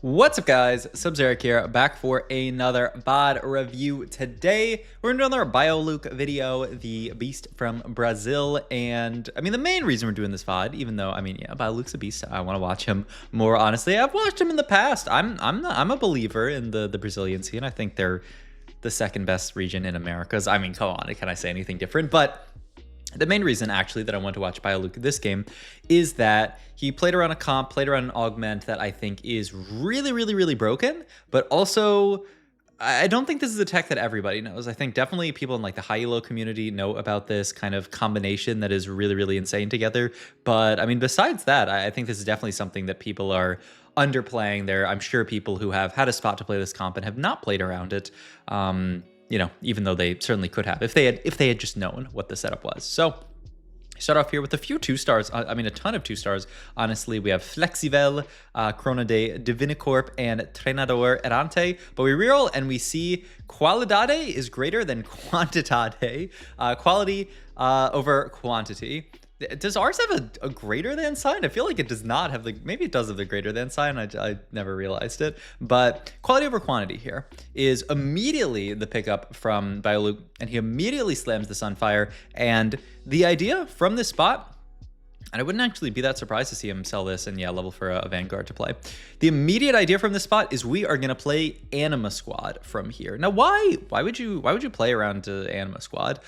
What's up, guys? Sub-Zeric here, back for another VOD review. Today, we're gonna do another BioLuke video, the beast from Brazil. And I mean, the main reason we're doing this VOD, even though, I mean, yeah, BioLuke's a beast, I want to watch him more, honestly. I've watched him in the past. I'm a believer in the Brazilian scene. I think they're the second best region in Americas. I mean, come on, can I say anything different? But the main reason, actually, that I want to watch BioLuke this game is that he played around a comp, played around an augment that I think is really broken, but also I don't think this is a tech that everybody knows. I think definitely people in like the high elo community know about this kind of combination that is really insane together. But I mean, besides that, I think this is definitely something that people are underplaying there. I'm sure people who have had a spot to play this comp and have not played around it, you know, even though they certainly could have if they had just known what the setup was. So start off here with a few 2-stars. I mean, a ton of 2-stars. Honestly, we have Flexivel, Corona de Divinicorp, and Treinador Errante. But we reroll and we see Qualidade is greater than Quantitate. Quality over quantity. Does ours have a greater than sign? I feel like it does not have the, maybe it does have the greater than sign. I never realized it. But quality over quantity here is immediately the pickup from BioLuke, and he immediately slams the Sunfire. And the idea from this spot, and I wouldn't actually be that surprised to see him sell this and, yeah, level for a Vanguard to play. The immediate idea from this spot is we are going to play Anima Squad from here. Now, why would you play around Anima Squad?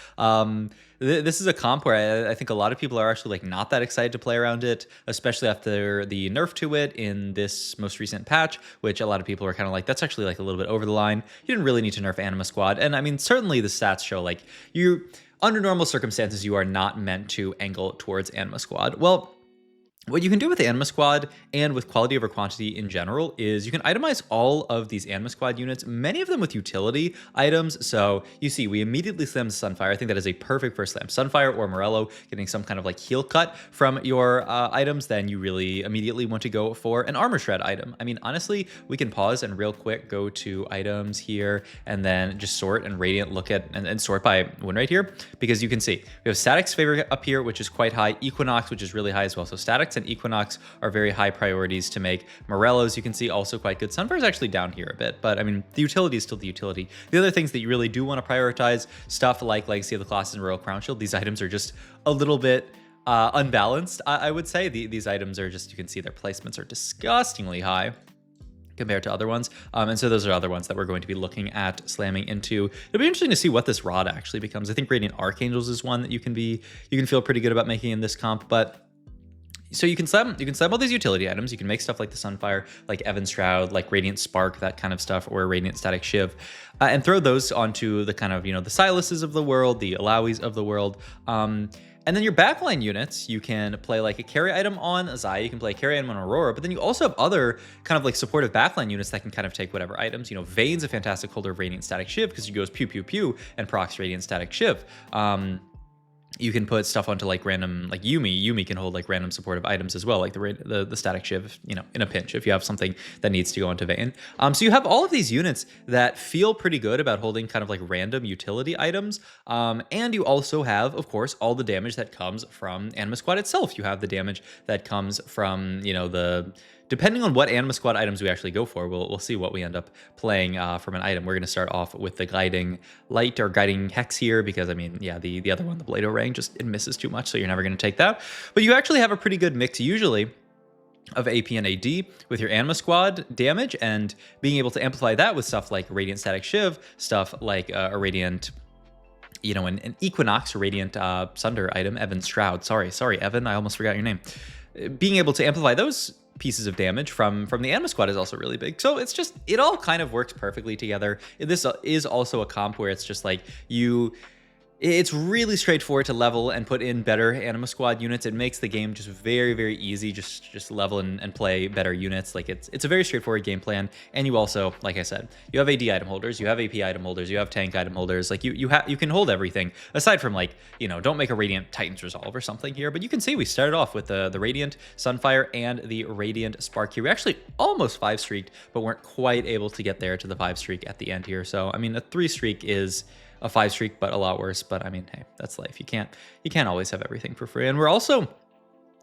This is a comp where I think a lot of people are actually like not that excited to play around it, especially after the nerf to it in this most recent patch, which a lot of people are kind of like, that's actually like a little bit over the line. You didn't really need to nerf Anima Squad. And I mean, certainly the stats show like under normal circumstances, you are not meant to angle towards Anima Squad. Well, what you can do with Anima Squad and with quality over quantity in general is you can itemize all of these Anima Squad units, many of them with utility items. So you see, we immediately slam Sunfire. I think that is a perfect first slam. Sunfire or Morello, getting some kind of like heal cut from your items, then you really immediately want to go for an Armor Shred item. I mean, honestly, we can pause and real quick go to items here and then just sort and Radiant look at and sort by win rate here, because you can see we have Static's favor up here, which is quite high, Equinox, which is really high as well. So Statics and Equinox are very high priorities to make. Morello's, you can see, also quite good. Sunfire's actually down here a bit, but I mean, the utility is still the utility. The other things that you really do want to prioritize, stuff like Legacy of the Classes and Royal Crown Shield, these items are just a little bit unbalanced, I would say. These items are just, you can see their placements are disgustingly high compared to other ones. And so those are other ones that we're going to be looking at slamming into. It'll be interesting to see what this rod actually becomes. I think Radiant Archangels is one that you can feel pretty good about making in this comp, but so you can slam all these utility items. You can make stuff like the Sunfire, like Evan's Shroud, like Radiant Spark, that kind of stuff, or Radiant Static Shiv, and throw those onto the kind of, you know, the Silases of the world, the Alawis of the world. And then your backline units, you can play like a carry item on Zaya, you can play a carry item on Aurora, but then you also have other kind of like supportive backline units that can kind of take whatever items. You know, Vayne's a fantastic holder of Radiant Static Shiv because he goes pew pew pew and procs Radiant Static Shiv. You can put stuff onto like random, like Yumi can hold like random supportive items as well, like the Static Shiv, you know, in a pinch if you have something that needs to go onto Vayne. So you have all of these units that feel pretty good about holding kind of like random utility items. And you also have, of course, all the damage that comes from Anima Squad itself. You have the damage that comes from, you know, depending on what Anima Squad items we actually go for, we'll see what we end up playing from an item. We're going to start off with the Guiding Light or Guiding Hex here because, I mean, yeah, the other one, the Blade Rang, it misses too much, so you're never going to take that. But you actually have a pretty good mix usually of AP and AD with your Anima Squad damage and being able to amplify that with stuff like Radiant Static Shiv, stuff like a Radiant, you know, an Equinox or Radiant Sunder item, Evan's Shroud. Sorry, Evan, I almost forgot your name. Being able to amplify those pieces of damage from the Anima Squad is also really big. So it's just, it all kind of works perfectly together. This is also a comp where it's just like it's really straightforward to level and put in better Anima Squad units. It makes the game just very easy, just level and play better units. Like it's a very straightforward game plan. And you also, like I said, you have AD item holders, you have AP item holders, you have tank item holders. Like you can hold everything aside from, like, you know, don't make a Radiant Titan's Resolve or something here. But you can see we started off with the Radiant Sunfire and the Radiant Spark here. We actually almost 5-streaked, but weren't quite able to get there to the 5-streak at the end here. So I mean, a 3-streak is a 5-streak, but a lot worse. But I mean, hey, that's life. You can't always have everything for free. And we're also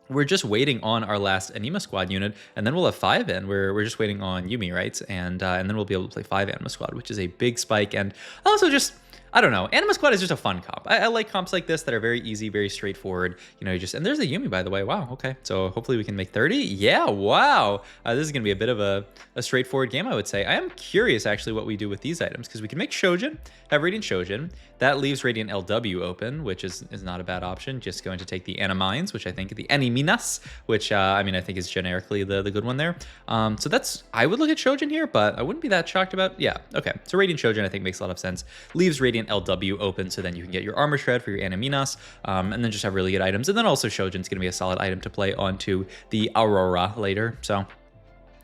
we're just waiting on our last Anima squad unit, and then we'll have 5 in. We're just waiting on Yumi, right? And then we'll be able to play 5 Anima squad, which is a big spike. And also just, I don't know, Anima squad is just a fun comp. I like comps like this that are very easy, very straightforward. You know, you just, and there's a Yumi, by the way. Wow, okay. So hopefully we can make 30. Yeah, wow. This is gonna be a bit of a straightforward game, I would say. I am curious actually what we do with these items, because we can make Shojin, have Radiant Shojin. That leaves Radiant LW open, which is not a bad option. Just going to take the Animines, which I think, the Animinas, which I mean, I think is generically the good one there. So that's, I would look at Shojin here, but I wouldn't be that shocked about, yeah, okay. So Radiant Shojin I think makes a lot of sense. Leaves Radiant LW open, so then you can get your Armor Shred for your Animinas, and then just have really good items. And then also Shojin's gonna be a solid item to play onto the Aurora later. So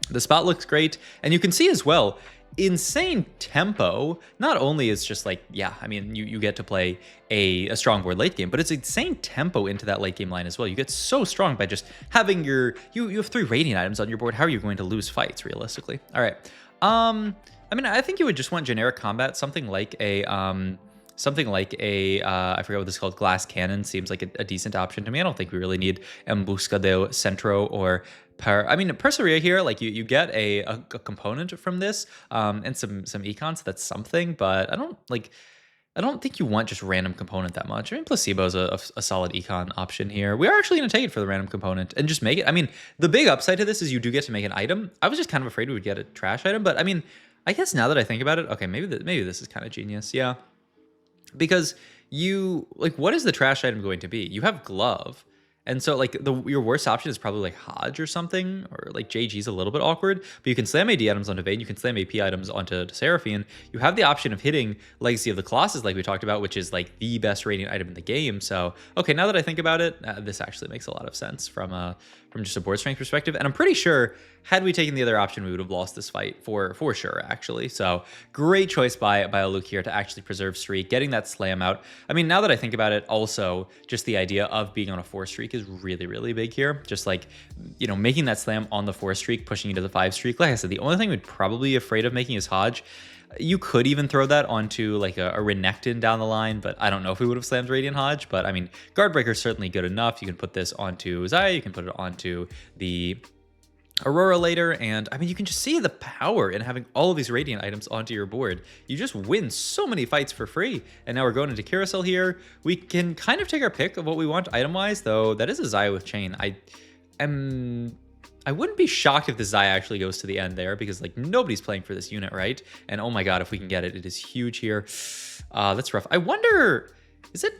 the spot looks great, and you can see as well, insane tempo. Not only is just like, yeah, I mean, you get to play a strong board late game, but it's insane tempo into that late game line as well. You get so strong by just having your, you have 3 Radiant items on your board. How are you going to lose fights realistically? All right. I mean, I think you would just want generic combat, something like a, I forget what this is called, Glass Cannon seems like a decent option to me. I don't think we really need Embuscadero Centro or I mean, Perseria here, like you get a component from this, and some econs, so that's something, but I don't think you want just random component that much. I mean, Placebo's a solid econ option here. We are actually going to take it for the random component and just make it. I mean, the big upside to this is you do get to make an item. I was just kind of afraid we would get a trash item, but I mean, I guess now that I think about it, okay, maybe this is kind of genius, yeah. Because you, like, what is the trash item going to be? You have Glove. And so, like, your worst option is probably, like, Hodge or something, or, like, JG's a little bit awkward. But you can slam AD items onto Vayne, you can slam AP items onto Seraphine. You have the option of hitting Legacy of the Colossus, like we talked about, which is, like, the best Radiant item in the game. So, okay, now that I think about it, this actually makes a lot of sense from just a board strength perspective. And I'm pretty sure, had we taken the other option, we would have lost this fight for sure, actually. So, great choice by Luke here to actually preserve streak, getting that slam out. I mean, now that I think about it, also, just the idea of being on a 4 streak is really, really big here. Just like, you know, making that slam on the 4 streak, pushing into the 5 streak. Like I said, the only thing we'd probably be afraid of making is Hodge. You could even throw that onto like a Renekton down the line, but I don't know if we would have slammed Radiant Hodge. But I mean, Guardbreaker is certainly good enough. You can put this onto Xayah, you can put it onto the Aurora later, and I mean, you can just see the power in having all of these Radiant items onto your board. You just win so many fights for free. And now we're going into Carousel here. We can kind of take our pick of what we want item-wise, though that is a Xayah with Chain. I wouldn't be shocked if the Xayah actually goes to the end there, because like nobody's playing for this unit, right? And oh my god, if we can get it, it is huge here. That's rough. I wonder, is it?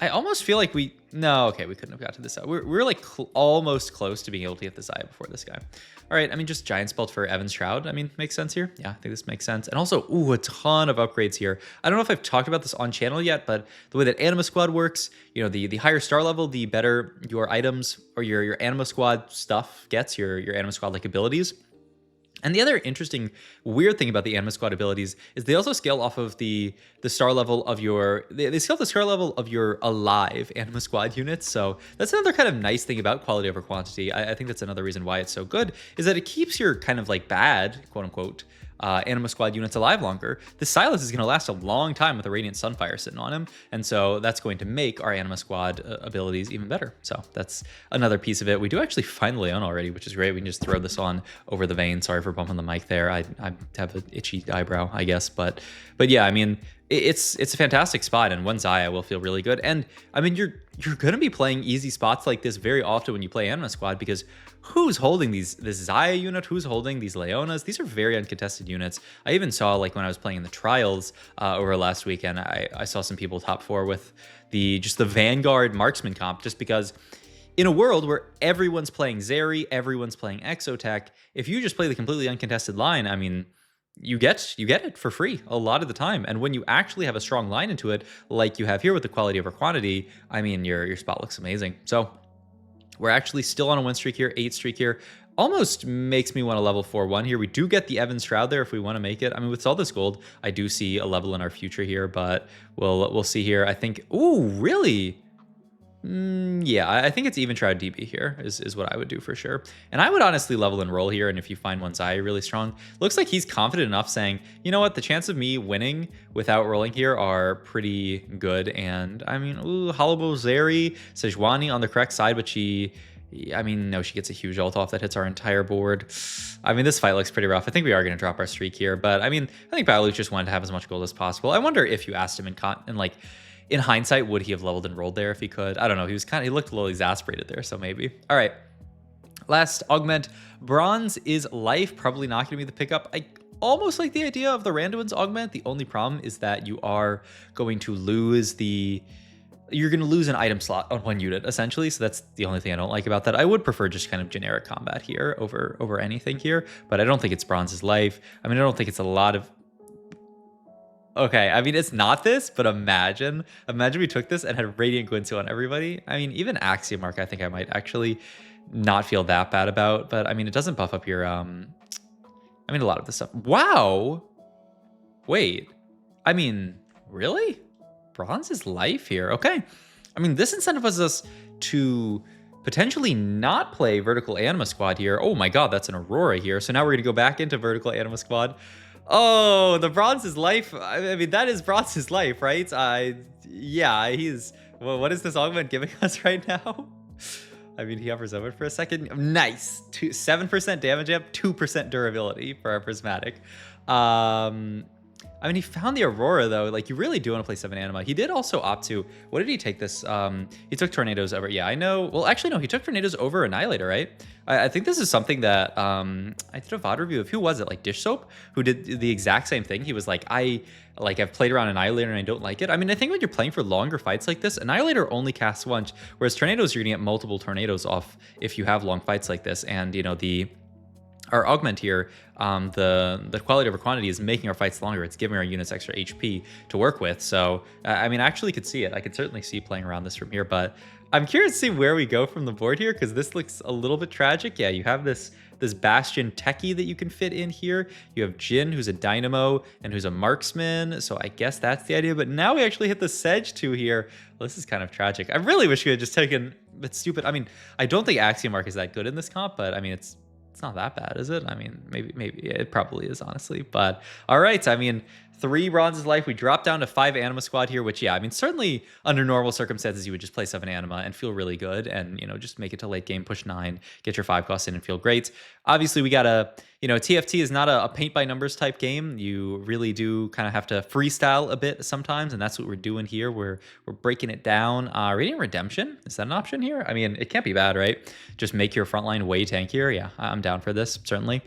I almost feel like no, okay, we couldn't have got to this side. We're like almost close to being able to get the Xayah before this guy. All right, I mean, just Giant Spelt for Evan's Shroud, I mean, makes sense here. Yeah, I think this makes sense. And also, ooh, a ton of upgrades here. I don't know if I've talked about this on channel yet, but the way that Anima Squad works, you know, the higher star level, the better your items or your Anima Squad stuff gets, your Anima Squad like abilities. And the other interesting, weird thing about the Anima Squad abilities is they also scale off of the star level of your, they scale the star level of your alive Anima Squad units. So that's another kind of nice thing about quality over quantity. I think that's another reason why it's so good, is that it keeps your kind of like bad, quote unquote, Anima Squad units alive longer. The Silas is going to last a long time with a Radiant Sunfire sitting on him, and so that's going to make our Anima Squad abilities even better. So that's another piece of it. We do actually find Leon already, which is great. We can just throw this on over the Vayne. Sorry for bumping the mic there. I have an itchy eyebrow, I guess, but yeah, I mean, it's a fantastic spot, and one Xayah will feel really good. And I mean, you're going to be playing easy spots like this very often when you play Anima Squad, because who's holding this Xayah unit? Who's holding these Leonas? These are very uncontested units. I even saw, like, when I was playing in the trials over last weekend, I saw some people top 4 with just the Vanguard marksman comp, just because in a world where everyone's playing Zeri, everyone's playing Exotech, if you just play the completely uncontested line, I mean, you get it for free a lot of the time. And when you actually have a strong line into it, like you have here with the quality over quantity, I mean, your spot looks amazing. So we're actually still on a 1 streak here, 8 streak here. Almost makes me want to level 4-1 here. We do get the Evan's Shroud there if we want to make it. I mean, with all this gold, I do see a level in our future here, but we'll see here. I think, ooh, really? Yeah, I think it's even Shroud DB here is what I would do for sure. And I would honestly level and roll here. And if you find one Zaya really strong, looks like he's confident enough saying, you know what, the chance of me winning without rolling here are pretty good. And I mean, ooh, Holobo Zeri, Sejuani on the correct side, but I mean, no, she gets a huge ult off that hits our entire board. I mean, this fight looks pretty rough. I think we are going to drop our streak here. But I mean, I think Bioluke just wanted to have as much gold as possible. I wonder if you asked him in hindsight, would he have leveled and rolled there if he could? I don't know. He looked a little exasperated there, so maybe. All right. Last augment. Bronze is life. Probably not going to be the pickup. I almost like the idea of the Randuin's augment. The only problem is that you are going to lose you're going to lose an item slot on one unit, essentially. So that's the only thing I don't like about that. I would prefer just kind of generic combat here over anything here, but I don't think it's Bronze's life. I mean, I don't think it's a lot of... Okay, I mean, it's not this, but imagine we took this and had Radiant Guinsoo on everybody. I mean, even Axiom Mark, I think I might actually not feel that bad about, but I mean, it doesn't buff up your, I mean, a lot of this stuff. Wow. Wait, I mean, really? Bronze is life here. Okay. I mean, this incentivizes us to potentially not play Vertical Anima Squad here. Oh my God, that's an Aurora here. So now we're gonna go back into Vertical Anima Squad. Oh, the Bronze's life. I mean, that is Bronze's life, right? Yeah, well, what is this augment giving us right now? I mean, he offers over for a second. Nice. 7% damage amp, 2% durability for our prismatic. I mean, he found the Aurora, though. Like, you really do want to play 7 Anima. He did also opt to... What did he take this? He took Tornadoes over... Yeah, I know. Well, actually, no. He took Tornadoes over Annihilator, right? I think this is something that... I did a VOD review of... Who was it? Like, Dish Soap? Who did the exact same thing. He was like, I've played around Annihilator and I don't like it. I mean, I think when you're playing for longer fights like this, Annihilator only casts once, whereas Tornadoes, you're going to get multiple Tornadoes off if you have long fights like this. And, you know, our augment here, the quality over quantity is making our fights longer. It's giving our units extra HP to work with. So, I mean, I actually could see it. I could certainly see playing around this from here, but I'm curious to see where we go from the board here, because this looks a little bit tragic. Yeah, you have this Bastion techie that you can fit in here. You have Jin, who's a Dynamo and who's a Marksman. So I guess that's the idea. But now we actually hit the Sedge 2 here. Well, this is kind of tragic. I really wish we had just taken... It's stupid. I mean, I don't think Axiom Mark is that good in this comp, but I mean, it's not that bad, is it? I mean, maybe it probably is, honestly. But all right, I mean, 3 Bronze's life. We dropped down to 5 Anima Squad here, which, yeah, I mean, certainly under normal circumstances, you would just play 7 Anima and feel really good and, you know, just make it to late game, push 9, get your 5 costs in and feel great. Obviously, we got to, you know, TFT is not a paint by numbers type game. You really do kind of have to freestyle a bit sometimes, and that's what we're doing here. We're breaking it down. Radiant Redemption, is that an option here? I mean, it can't be bad, right? Just make your front line way tankier. Yeah, I'm down for this, certainly.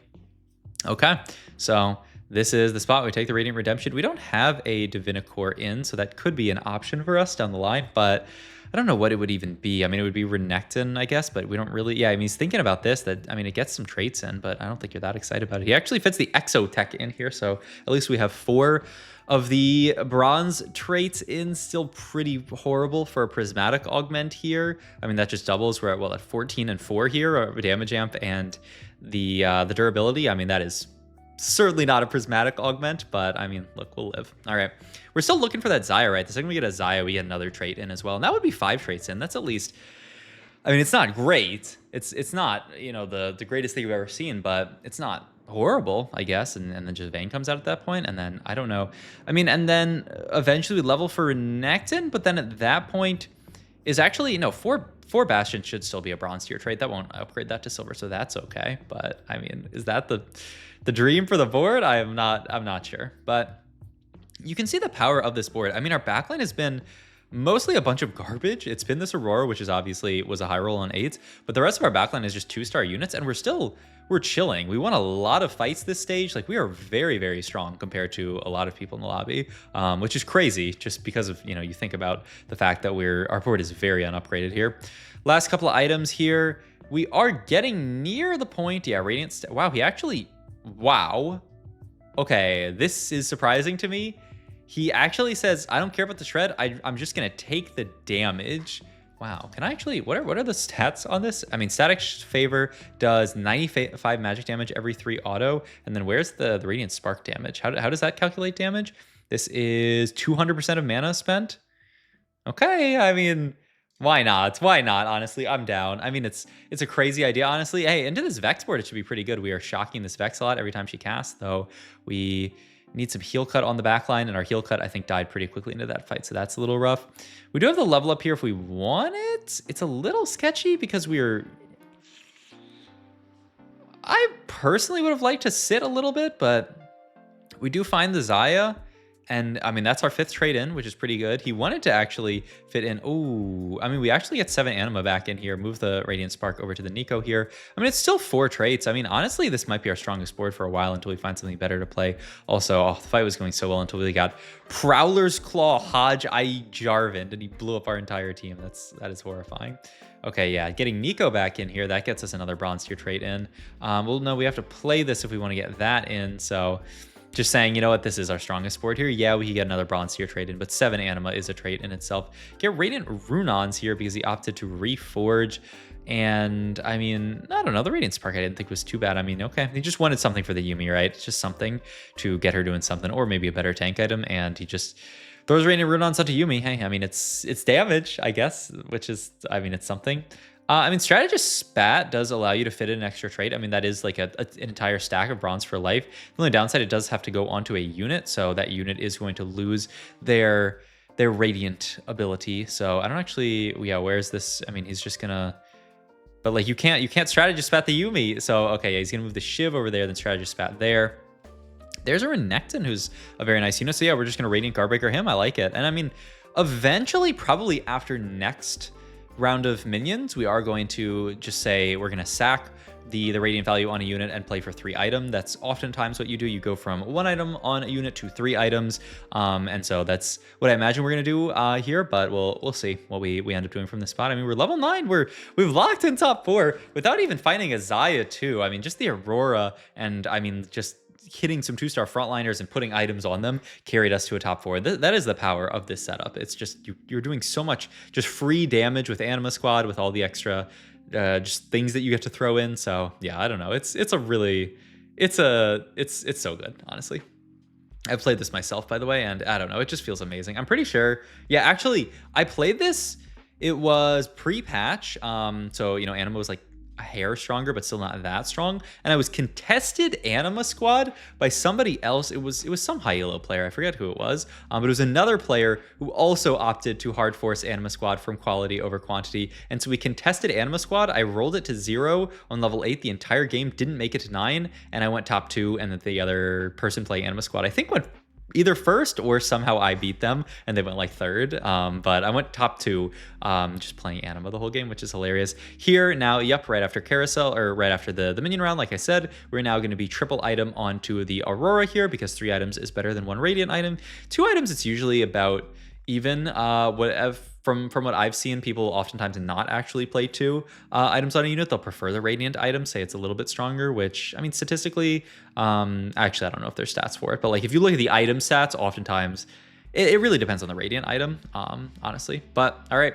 Okay, so this is the spot we take the Radiant Redemption. We don't have a Divinicore in, so that could be an option for us down the line, but I don't know what it would even be. I mean, it would be Renekton, I guess, but we don't really... Yeah, I mean, he's thinking about this, that, I mean, it gets some traits in, but I don't think you're that excited about it. He actually fits the Exo Tech in here, so at least we have 4 of the bronze traits in. Still pretty horrible for a prismatic augment here. I mean, that just doubles. We're at, well, at 14 and 4 here, damage amp and the durability. I mean, that is certainly not a prismatic augment, but I mean, look, we'll live. All right. We're still looking for that Zaya, right? The second we get a Zaya, we get another trait in as well. And that would be 5 traits in. That's at least... I mean, it's not great. It's not, you know, the greatest thing you've ever seen, but it's not horrible, I guess. And then just Vayne comes out at that point, and then I don't know. I mean, and then eventually we level for Renekton, but then at that point is actually, you know, 4 Bastion should still be a bronze tier trait. That won't upgrade that to silver, so that's okay. But I mean, is that the dream for the board? I'm not sure. But you can see the power of this board. I mean, our backline has been mostly a bunch of garbage. It's been this Aurora, which is obviously was a high roll on 8s, but the rest of our backline is just 2-star units, and we're chilling. We won a lot of fights this stage. Like, we are very, very strong compared to a lot of people in the lobby, which is crazy just because of, you know, you think about the fact that our board is very unupgraded here. Last couple of items here. We are getting near the point. Yeah, Radiant. Wow, he actually... Wow. Okay, this is surprising to me. He actually says, I don't care about the shred. I'm just going to take the damage. Wow. Can I actually... What are the stats on this? I mean, Static Favor does 95 magic damage every 3 auto. And then where's the Radiant Spark damage? How does that calculate damage? This is 200% of mana spent. Okay, I mean... Why not? Why not? Honestly, I'm down. I mean, it's a crazy idea, honestly. Hey, into this Vex board, it should be pretty good. We are shocking this Vex a lot every time she casts, though. We need some heal cut on the back line, and our heal cut, I think, died pretty quickly into that fight, so that's a little rough. We do have the level up here if we want it. It's a little sketchy because I personally would have liked to sit a little bit, but we do find the Zaya. And I mean, that's our 5th trade in, which is pretty good. He wanted to actually fit in. Oh, I mean, we actually get 7 Anima back in here. Move the Radiant Spark over to the Nico here. I mean, it's still 4 traits. I mean, honestly, this might be our strongest board for a while until we find something better to play. Also, oh, the fight was going so well until we got Prowler's Claw Hodge I Jarvan, and he blew up our entire team. That is horrifying. Okay, yeah, getting Nico back in here, that gets us another bronze tier trait in. Well, no, we have to play this if we want to get that in, so just saying, you know what, this is our strongest board here. Yeah, we can get another bronze tier trait in, but 7 Anima is a trait in itself. Get Radiant Runons here because he opted to reforge. And I mean, I don't know, the Radiant Spark I didn't think was too bad. I mean, okay, he just wanted something for the Yuumi, right? It's just something to get her doing something, or maybe a better tank item, and he just throws Radiant Runons onto Yuumi. Hey, I mean, it's damage, I guess, which is, I mean, it's something. I mean, Strategist Spat does allow you to fit in an extra trait. I mean, that is like an entire stack of bronze for life. The only downside, it does have to go onto a unit, so that unit is going to lose their Radiant ability. So I don't actually, yeah, where's this? I mean, he's just gonna, but like you can't Strategist Spat the Yuumi. So okay, yeah, he's gonna move the Shiv over there, then Strategist Spat there. There's a Renekton who's a very nice unit. So yeah, we're just gonna Radiant Guardbreaker him. I like it. And I mean, eventually, probably after next round of minions, we are going to just say we're going to sack the Radiant value on a unit and play for 3 items. That's oftentimes what you do. You go from 1 item on a unit to 3 items. And so that's what I imagine we're going to do here, but we'll see what we end up doing from this spot. I mean, we're level 9. We've locked in top 4 without even finding a Zaya too. I mean, just the Aurora and I mean, just hitting some 2-star frontliners and putting items on them carried us to a top 4. That is the power of this setup. It's just you're doing so much just free damage with Anima Squad with all the extra just things that you get to throw in. So yeah, I don't know. It's so good, honestly. I've played this myself, by the way, and I don't know. It just feels amazing. I'm pretty sure. Yeah, actually, I played this. It was pre-patch. So you know, Anima was like a hair stronger, but still not that strong. And I was contested Anima Squad by somebody else. It was some high elo player. I forget who it was. But it was another player who also opted to hard force Anima Squad from quality over quantity. And so we contested Anima Squad. I rolled it to 0 on level 8 the entire game, didn't make it to 9, and I went top 2, and then the other person playing Anima Squad, I think, went either first or somehow I beat them and they went like 3rd. But I went top 2 just playing Anima the whole game, which is hilarious. Here now, yep, right after Carousel, or right after the minion round, like I said, we're now going to be triple item onto the Aurora here because 3 items is better than 1 Radiant item. 2 items, it's usually about even. From what I've seen, people oftentimes not actually play 2 items on a unit. They'll prefer the Radiant item, say it's a little bit stronger, which, I mean, statistically, actually, I don't know if there's stats for it, but like if you look at the item stats, oftentimes it really depends on the Radiant item, honestly. But all right,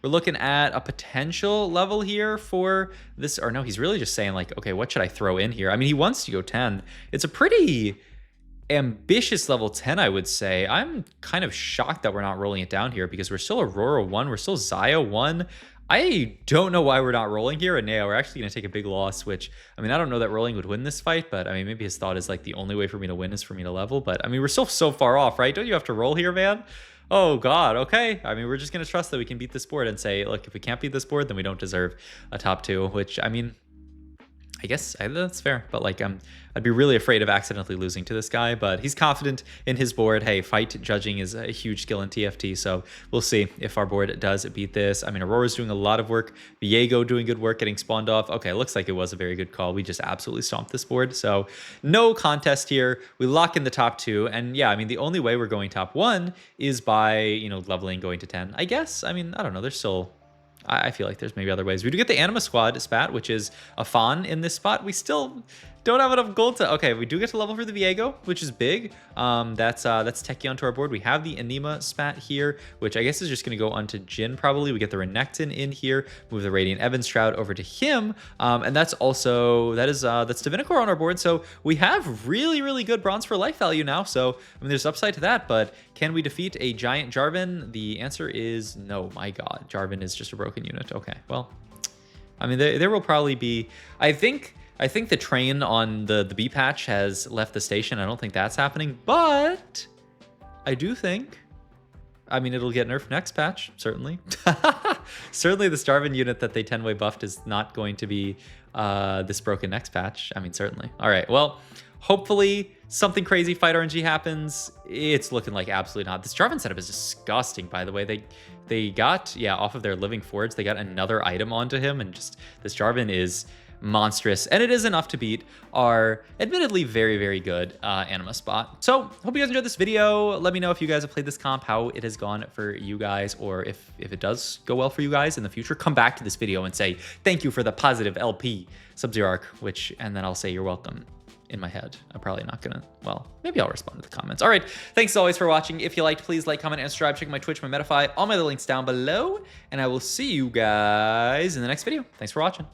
we're looking at a potential level here for this, or no, he's really just saying like, okay, what should I throw in here? I mean, he wants to go 10. It's a pretty ambitious level 10, I would say. I'm kind of shocked that we're not rolling it down here because we're still Aurora 1, we're still Zaya 1. I don't know why we're not rolling here, and yeah, we're actually going to take a big loss, which, I mean, I don't know that rolling would win this fight, but I mean, maybe his thought is like the only way for me to win is for me to level, but I mean, we're still so far off, right? Don't you have to roll here, man? Oh god, okay. I mean, we're just going to trust that we can beat this board and say, look, if we can't beat this board, then we don't deserve a top 2, which, I mean, I guess that's fair, but like I'd be really afraid of accidentally losing to this guy, but he's confident in his board. Hey, fight judging is a huge skill in TFT, so we'll see if our board does beat this. I mean, Aurora's doing a lot of work. Viego doing good work getting spawned off. Okay, looks like it was a very good call. We just absolutely stomped this board, so no contest here. We lock in the top 2, and yeah, I mean, the only way we're going top 1 is by, you know, leveling going to 10, I guess. I mean, I don't know. There's still... I feel like there's maybe other ways. We do get the Anima Squad spat, which is a Fawn in this spot. We still don't have enough gold to... Okay, we do get to level for the Viego, which is big. That's Techie onto our board. We have the Anima spat here, which I guess is just going to go onto Jin probably. We get the Renekton in here, move the Radiant Evans Shroud over to him. And that's also... that's Divinicor on our board. So we have really, really good bronze for life value now. So, I mean, there's upside to that, but can we defeat a giant Jarvan? The answer is no. My God, Jarvan is just a broken unit. Okay, well, I mean, there will probably be... I think the train on the B patch has left the station. I don't think that's happening, but I do think... I mean, it'll get nerfed next patch, certainly. Certainly the Jarvan unit that they 10-way buffed is not going to be this broken next patch. I mean, certainly. All right, well, hopefully something crazy fight RNG happens. It's looking like absolutely not. This Jarvan setup is disgusting, by the way. They got, yeah, off of their Living Forge, they got another item onto him, and just this Jarvan is monstrous, and it is enough to beat our admittedly very, very good Anima spot. So hope you guys enjoyed this video. Let me know if you guys have played this comp, how it has gone for you guys, or if it does go well for you guys in the future. Come back to this video and say thank you for the positive LP Sub-Zero arc, and then I'll say you're welcome in my head. I'm probably not gonna, well, maybe I'll respond to the comments. All right, thanks as always for watching. If you liked, please like, comment, and subscribe. Check my Twitch, my Metafy, all my other links down below, and I will see you guys in the next video. Thanks for watching.